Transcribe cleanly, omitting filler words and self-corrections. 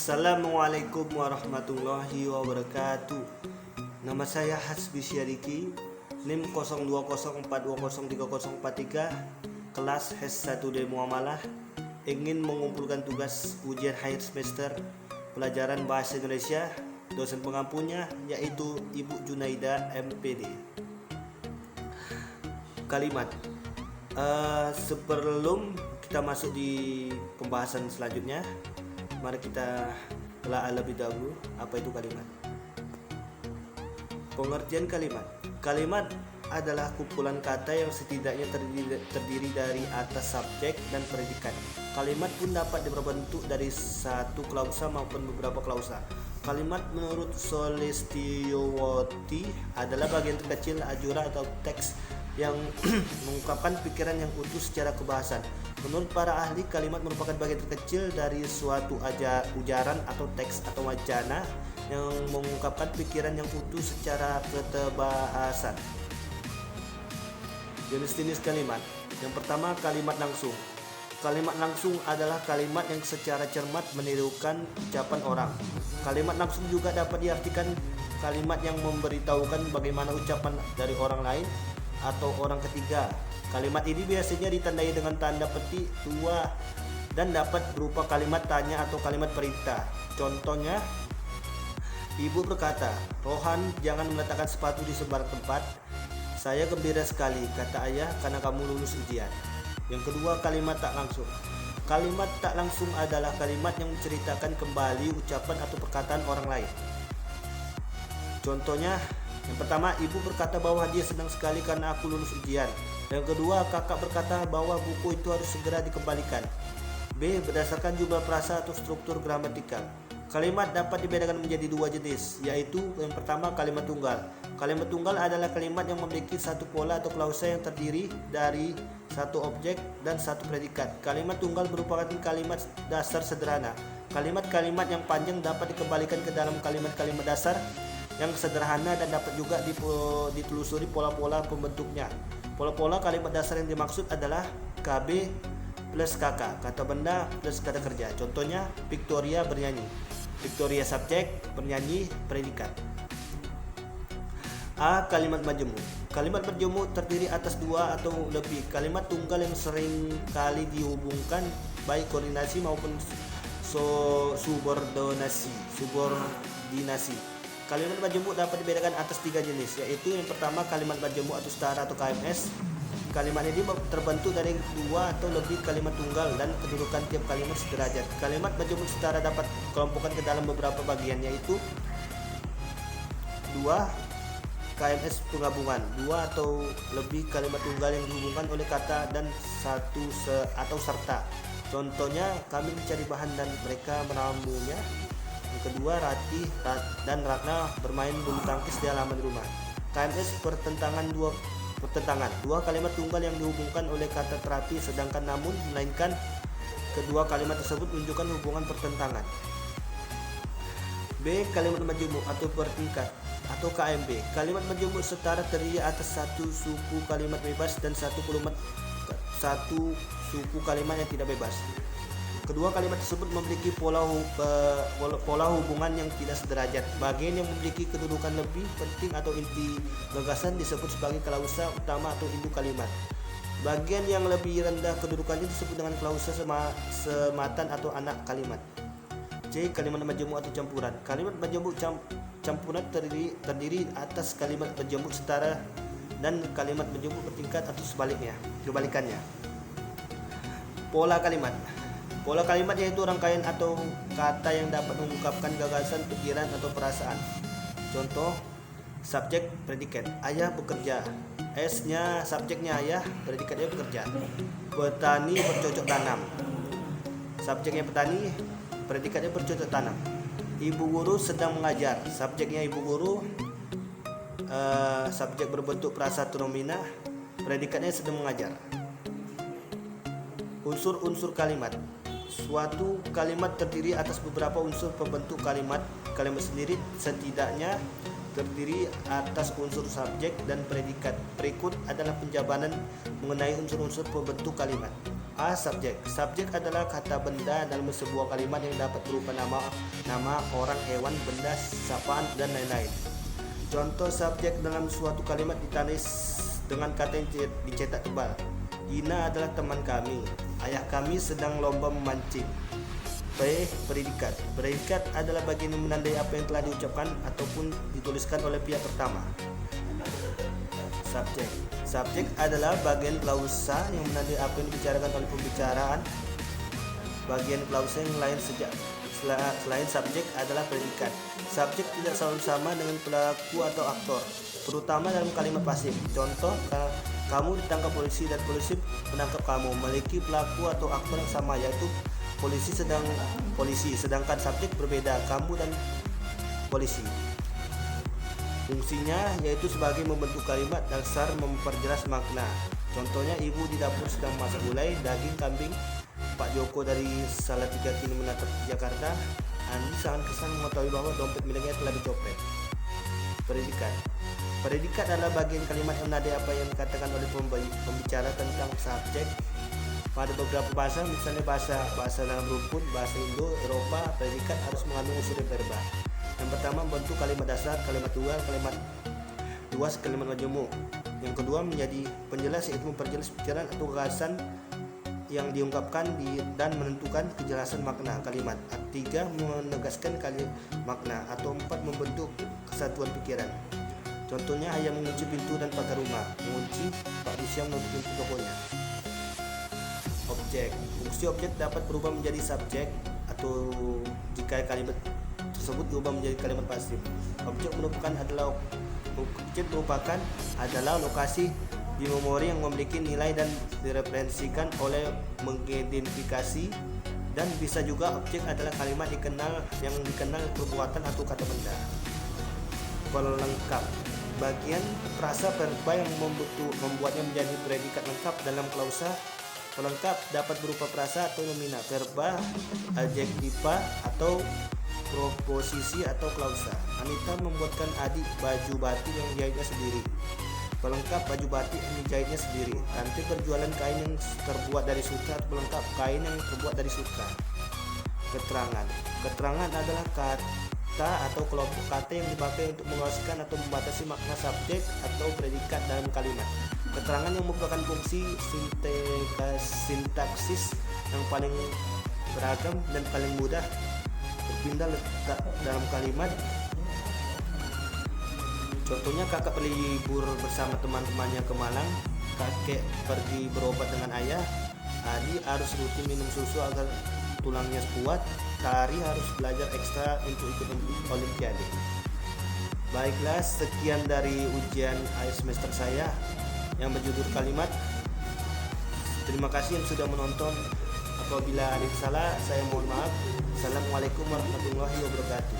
Assalamualaikum warahmatullahi wabarakatuh. Nama saya Hasbi Syariki, NIM 0204203043, kelas HES1D Muamalah. Ingin mengumpulkan tugas ujian akhir semester pelajaran Bahasa Indonesia. Dosen pengampunya yaitu Ibu Junaida MPD. Kalimat. Sebelum kita masuk di pembahasan selanjutnya, mari kita telah lebih dahulu apa itu kalimat. Pengertian kalimat. Kalimat adalah kumpulan kata yang setidaknya terdiri dari atas subjek dan predikat. Kalimat pun dapat berbentuk dari satu klausa maupun beberapa klausa. Kalimat menurut Solistiyowati adalah bagian terkecil ajura atau teks yang mengungkapkan pikiran yang utuh secara kebahasan. Menurut para ahli, kalimat merupakan bagian terkecil dari suatu ujaran atau teks atau wacana yang mengungkapkan pikiran yang utuh secara ketebahasan. Jenis-jenis kalimat. Yang pertama, kalimat langsung. Kalimat langsung adalah kalimat yang secara cermat menirukan ucapan orang. Kalimat langsung juga dapat diartikan kalimat yang memberitahukan bagaimana ucapan dari orang lain atau orang ketiga. Kalimat ini biasanya ditandai dengan tanda petik dua dan dapat berupa kalimat tanya atau kalimat perintah. Contohnya, ibu berkata, "Rohan, jangan meletakkan sepatu di sembarang tempat." "Saya gembira sekali," kata ayah, "karena kamu lulus ujian." Yang kedua, kalimat tak langsung. Kalimat tak langsung adalah kalimat yang menceritakan kembali ucapan atau perkataan orang lain. Contohnya, yang pertama, ibu berkata bahwa dia senang sekali karena aku lulus ujian. Yang kedua, kakak berkata bahwa buku itu harus segera dikembalikan. B. Berdasarkan jumlah frasa atau struktur gramatikal. Kalimat dapat dibedakan menjadi dua jenis, yaitu yang pertama, kalimat tunggal. Kalimat tunggal adalah kalimat yang memiliki satu pola atau klausa yang terdiri dari satu objek dan satu predikat. Kalimat tunggal merupakan kalimat dasar sederhana. Kalimat-kalimat yang panjang dapat dikembalikan ke dalam kalimat-kalimat dasar yang sederhana dan dapat juga ditelusuri pola-pola pembentuknya. Pola-pola kalimat dasar yang dimaksud adalah KB plus KK, kata benda plus kata kerja. Contohnya, Victoria bernyanyi. Victoria subjek, bernyanyi predikat. A. Kalimat majemuk. Kalimat majemuk terdiri atas dua atau lebih kalimat tunggal yang sering kali dihubungkan baik koordinasi maupun subordinasi. Kalimat majemuk dapat dibedakan atas tiga jenis, yaitu yang pertama, kalimat majemuk atau setara atau KMS. Kalimat ini terbentuk dari dua atau lebih kalimat tunggal dan kedudukan tiap kalimat sederajat. Kalimat majemuk setara dapat dikelompokkan ke dalam beberapa bagian, yaitu dua KMS penggabungan, dua atau lebih kalimat tunggal yang dihubungkan oleh kata dan satu atau serta. Contohnya, kami mencari bahan dan mereka meramunya. Yang kedua, Ratih dan Ratna bermain bulu tangkis di halaman rumah. KMS pertentangan, dua kalimat tunggal yang dihubungkan oleh kata terapi, sedangkan namun melainkan kedua kalimat tersebut menunjukkan hubungan pertentangan. B. Kalimat majemuk atau bertingkat atau KMB. Kalimat majemuk setara terdiri atas satu suku kalimat bebas dan satu suku kalimat yang tidak bebas. Kedua kalimat tersebut memiliki pola hubungan yang tidak sederajat. Bagian yang memiliki kedudukan lebih penting atau inti gagasan disebut sebagai klausa utama atau induk kalimat. Bagian yang lebih rendah kedudukannya disebut dengan klausa sematan atau anak kalimat. C. Kalimat majemuk atau campuran. Kalimat majemuk campuran terdiri atas kalimat majemuk setara dan kalimat majemuk bertingkat atau kebalikannya. Pola kalimat. Pola kalimat yaitu rangkaian atau kata yang dapat mengungkapkan gagasan, pikiran, atau perasaan. Contoh, subjek, predikat. Ayah bekerja. S-nya subjeknya ayah, predikatnya bekerja. Petani bercocok tanam. Subjeknya petani, predikatnya bercocok tanam. Ibu guru sedang mengajar. Subjeknya ibu guru, subjek berbentuk prasatu nomina, predikatnya sedang mengajar. Unsur-unsur kalimat. Suatu kalimat terdiri atas beberapa unsur pembentuk kalimat. Kalimat sendiri setidaknya terdiri atas unsur subjek dan predikat. Berikut adalah penjabaran mengenai unsur-unsur pembentuk kalimat. A. Subjek. Subjek adalah kata benda dalam sebuah kalimat yang dapat berupa nama, orang, hewan, benda, sapaan, dan lain-lain. Contoh subjek dalam suatu kalimat ditulis dengan kata yang dicetak tebal. Dina adalah teman kami. Ayah kami sedang lomba memancing. B. Predikat. Predikat adalah bagian yang menandai apa yang telah diucapkan ataupun dituliskan oleh pihak pertama. Subjek. Subjek adalah bagian klausa yang menandai apa yang dibicarakan oleh pembicaraan. Bagian klausa yang lain selain subjek adalah predikat. Subjek tidak selalu sama dengan pelaku atau aktor, terutama dalam kalimat pasif. Contoh, kamu ditangkap polisi dan polisi menangkap kamu, memiliki pelaku atau aktor yang sama, yaitu polisi, sedangkan subjek berbeda, kamu dan polisi. Fungsinya yaitu sebagai membentuk kalimat dasar memperjelas makna. Contohnya, ibu di dapur sedang masak gulai daging kambing. Pak Joko dari Salatiga kini menatap Jakarta. Andi sangat kesan mengetahui bahwa dompet miliknya telah dicopet. Predikat. Predikat adalah bagian kalimat yang menandai apa yang dikatakan oleh pembicara tentang subjek. Pada beberapa bahasa, misalnya bahasa dalam rumpun, bahasa Indo, Eropa, predikat harus mengandung unsur verba. Yang pertama, membentuk kalimat dasar, kalimat tunggal, kalimat luas, kalimat majemuk. Yang kedua, menjadi penjelas, yaitu memperjelas pikiran atau gagasan yang diungkapkan dan menentukan kejelasan makna kalimat. Tiga, menegaskan makna. Atau empat, membentuk kesatuan pikiran. Contohnya, ayah mengunci pintu dan pagar rumah. Mengunci, Pak Rusya menutup pintu tokonya. Objek. Fungsi objek dapat berubah menjadi subjek atau jika kalimat tersebut diubah menjadi kalimat pasif. Objek merupakan adalah lokasi di memori yang memiliki nilai dan direferensikan oleh mengidentifikasi, dan bisa juga objek adalah kalimat yang dikenal perbuatan atau kata benda. Pelengkap. Bagian frasa verba yang membuatnya menjadi predikat lengkap dalam klausa. Pelengkap dapat berupa frasa atau nomina, verba, adjektiva, atau proposisi atau klausa. Anita membuatkan adik baju batik yang dijahitnya sendiri. Pelengkap baju batik yang dijahitnya sendiri. Tante berjualan kain yang terbuat dari sutra atau pelengkap kain yang terbuat dari sutra. Keterangan. Keterangan adalah kata atau kelompok kata yang dipakai untuk meluaskan atau membatasi makna subjek atau predikat dalam kalimat. Keterangan yang merupakan fungsi sintaksis yang paling beragam dan paling mudah berpindah letak dalam kalimat. Contohnya, kakak pergi libur bersama teman-temannya ke Malang. Kakek pergi berobat dengan ayah. Adi harus rutin minum susu agar tulangnya kuat. Tari harus belajar ekstra untuk ikut olimpiade. Baiklah, sekian dari ujian akhir semester saya yang berjudul kalimat. Terima kasih yang sudah menonton. Apabila ada salah, saya mohon maaf. Assalamualaikum warahmatullahi wabarakatuh.